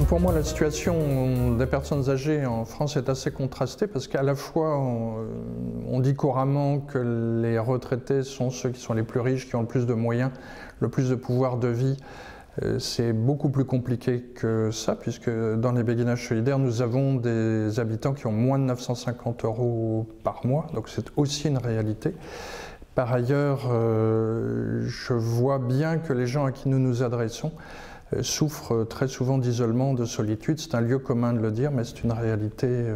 Pour moi, la situation des personnes âgées en France est assez contrastée parce qu'à la fois, on dit couramment que les retraités sont ceux qui sont les plus riches, qui ont le plus de moyens, le plus de pouvoir de vie. C'est beaucoup plus compliqué que ça, puisque dans les béguinages solidaires, nous avons des habitants qui ont moins de 950 € par mois, donc c'est aussi une réalité. Par ailleurs, je vois bien que les gens à qui nous nous adressons souffrent très souvent d'isolement, de solitude. C'est un lieu commun de le dire, mais c'est une réalité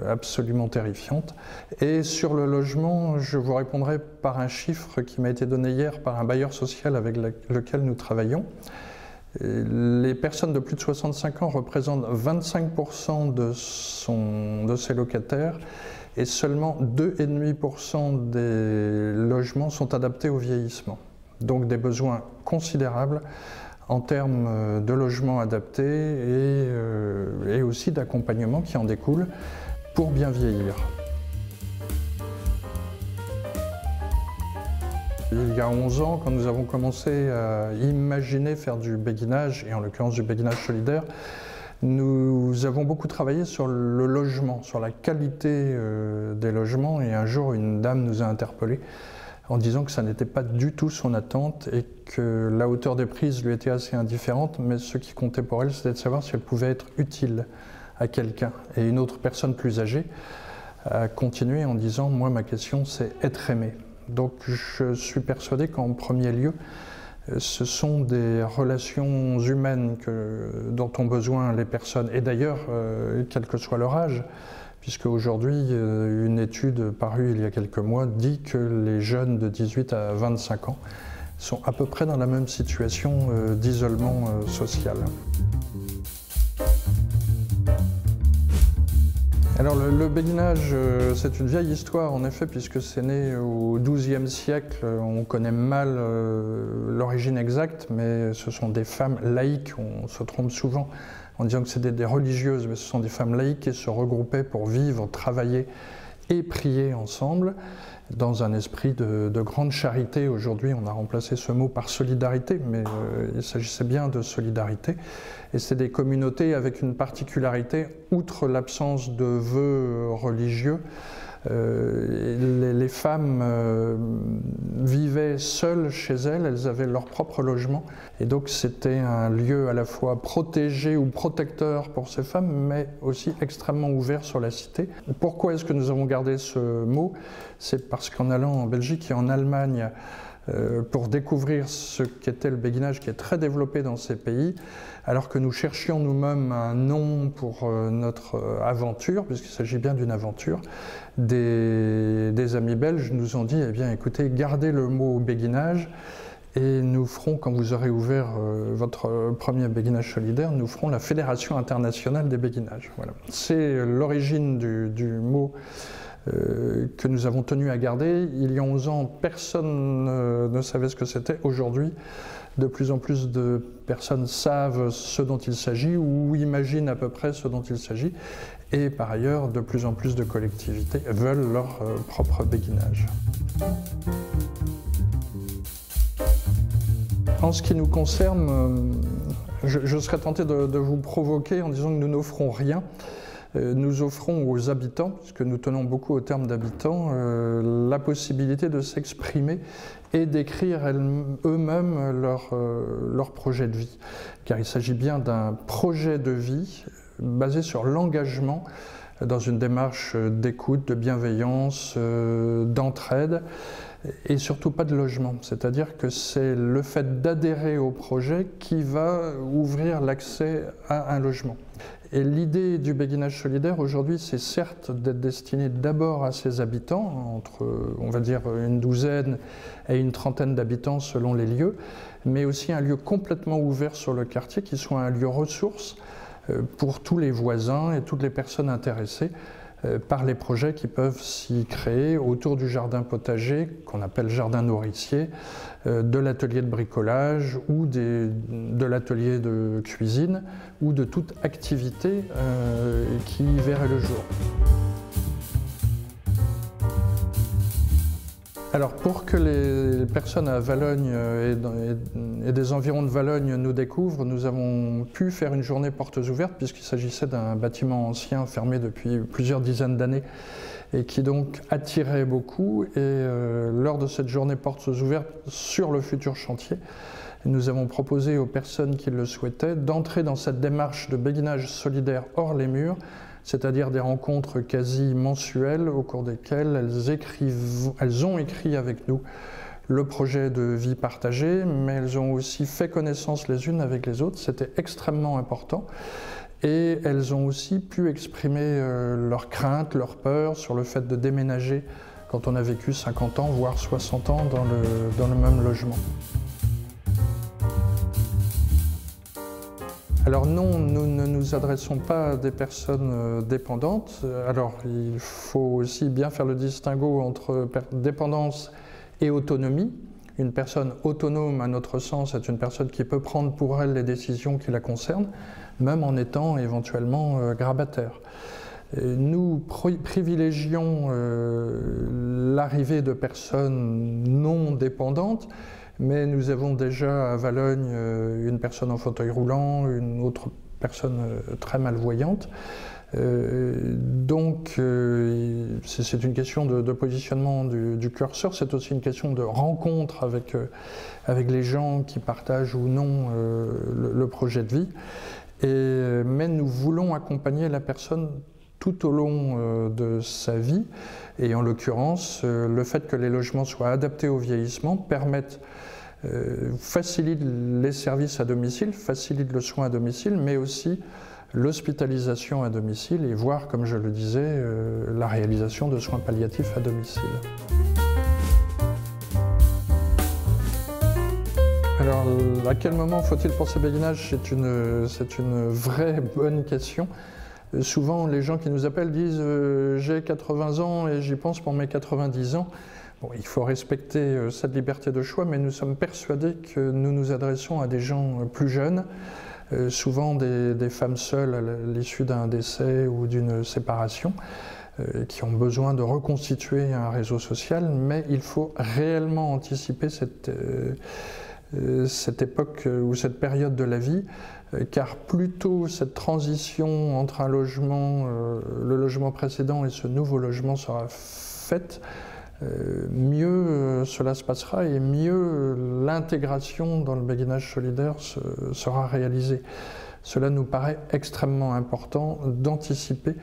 absolument terrifiante. Et sur le logement, je vous répondrai par un chiffre qui m'a été donné hier par un bailleur social avec lequel nous travaillons. Les personnes de plus de 65 ans représentent 25% de ses locataires et seulement 2,5% des logements sont adaptés au vieillissement. Donc des besoins considérables en termes de logements adaptés et aussi d'accompagnement qui en découle pour bien vieillir. Il y a 11 ans, quand nous avons commencé à imaginer faire du béguinage, et en l'occurrence du béguinage solidaire, nous avons beaucoup travaillé sur le logement, sur la qualité des logements, et un jour une dame nous a interpellés en disant que ça n'était pas du tout son attente et que la hauteur des prises lui était assez indifférente, mais ce qui comptait pour elle, c'était de savoir si elle pouvait être utile à quelqu'un. Et une autre personne plus âgée a continué en disant « Moi, ma question, c'est être aimé ». Donc je suis persuadé qu'en premier lieu, ce sont des relations humaines dont ont besoin les personnes. Et d'ailleurs, quel que soit leur âge, puisque aujourd'hui, une étude parue il y a quelques mois dit que les jeunes de 18 à 25 ans sont à peu près dans la même situation d'isolement social. Alors le béguinage, c'est une vieille histoire en effet, puisque c'est né au XIIe siècle. On connaît mal l'origine exacte, mais ce sont des femmes laïques. On se trompe souvent en disant que c'est des religieuses, mais ce sont des femmes laïques qui se regroupaient pour vivre, travailler et prier ensemble dans un esprit de grande charité. Aujourd'hui, on a remplacé ce mot par solidarité, mais il s'agissait bien de solidarité. Et c'est des communautés avec une particularité, outre l'absence de vœux religieux. Les femmes vivaient seules chez elles, elles avaient leur propre logement, et donc c'était un lieu à la fois protégé ou protecteur pour ces femmes, mais aussi extrêmement ouvert sur la cité. Pourquoi est-ce que nous avons gardé ce mot? C'est parce qu'en allant en Belgique et en Allemagne, pour découvrir ce qu'était le béguinage, qui est très développé dans ces pays, alors que nous cherchions nous-mêmes un nom pour notre aventure, puisqu'il s'agit bien d'une aventure, des amis belges nous ont dit, eh bien écoutez, gardez le mot béguinage, et nous ferons, quand vous aurez ouvert votre premier béguinage solidaire, nous ferons la Fédération internationale des béguinages. Voilà. C'est l'origine du mot que nous avons tenu à garder. Il y a 11 ans, personne ne savait ce que c'était. Aujourd'hui, de plus en plus de personnes savent ce dont il s'agit ou imaginent à peu près ce dont il s'agit. Et par ailleurs, de plus en plus de collectivités veulent leur propre béguinage. En ce qui nous concerne, je serais tenté de vous provoquer en disant que nous n'offrons rien. Nous offrons aux habitants, puisque nous tenons beaucoup au terme d'habitants, la possibilité de s'exprimer et d'écrire eux-mêmes leur projet de vie. Car il s'agit bien d'un projet de vie basé sur l'engagement dans une démarche d'écoute, de bienveillance, d'entraide, et surtout pas de logement. C'est-à-dire que c'est le fait d'adhérer au projet qui va ouvrir l'accès à un logement. Et l'idée du béguinage solidaire aujourd'hui, c'est certes d'être destiné d'abord à ses habitants, entre, on va dire, une douzaine et une trentaine d'habitants selon les lieux, mais aussi un lieu complètement ouvert sur le quartier, qui soit un lieu ressource pour tous les voisins et toutes les personnes intéressées par les projets qui peuvent s'y créer autour du jardin potager, qu'on appelle jardin nourricier, de l'atelier de bricolage ou de l'atelier de cuisine ou de toute activité qui y verrait le jour. Alors pour que les personnes à Valognes et des environs de Valognes nous découvrent, nous avons pu faire une journée portes ouvertes puisqu'il s'agissait d'un bâtiment ancien fermé depuis plusieurs dizaines d'années et qui donc attirait beaucoup. Et lors de cette journée portes ouvertes sur le futur chantier, nous avons proposé aux personnes qui le souhaitaient d'entrer dans cette démarche de béguinage solidaire hors les murs, c'est-à-dire des rencontres quasi mensuelles au cours desquelles elles ont écrit avec nous le projet de vie partagée, mais elles ont aussi fait connaissance les unes avec les autres, c'était extrêmement important. Et elles ont aussi pu exprimer leurs craintes, leurs peurs sur le fait de déménager quand on a vécu 50 ans, voire 60 ans dans le même logement. Alors non, nous ne nous adressons pas à des personnes dépendantes. Alors il faut aussi bien faire le distinguo entre dépendance et autonomie. Une personne autonome, à notre sens, est une personne qui peut prendre pour elle les décisions qui la concernent, même en étant éventuellement grabataire. Nous privilégions l'arrivée de personnes non dépendantes, mais nous avons déjà à Valognes une personne en fauteuil roulant, une autre personne très malvoyante. Donc c'est une question de positionnement du curseur, c'est aussi une question de rencontre avec les gens qui partagent ou non le projet de vie. Mais nous voulons accompagner la personne tout au long de sa vie, et en l'occurrence, le fait que les logements soient adaptés au vieillissement facilite les services à domicile, facilite le soin à domicile, mais aussi l'hospitalisation à domicile et voire, comme je le disais, la réalisation de soins palliatifs à domicile. Alors, à quel moment faut-il penser béguinage? C'est une vraie bonne question. Souvent, les gens qui nous appellent disent j'ai 80 ans et j'y pense pour mes 90 ans. Bon, il faut respecter cette liberté de choix, mais nous sommes persuadés que nous nous adressons à des gens plus jeunes, souvent des femmes seules à l'issue d'un décès ou d'une séparation, qui ont besoin de reconstituer un réseau social, mais il faut réellement anticiper cette époque ou cette période de la vie, car plus tôt cette transition entre le logement précédent et ce nouveau logement sera faite, mieux cela se passera et mieux l'intégration dans le béguinage solidaire sera réalisée. Cela nous paraît extrêmement important d'anticiper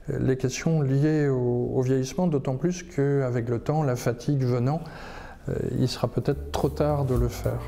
les questions liées au vieillissement, d'autant plus qu'avec le temps, la fatigue venant, il sera peut-être trop tard de le faire.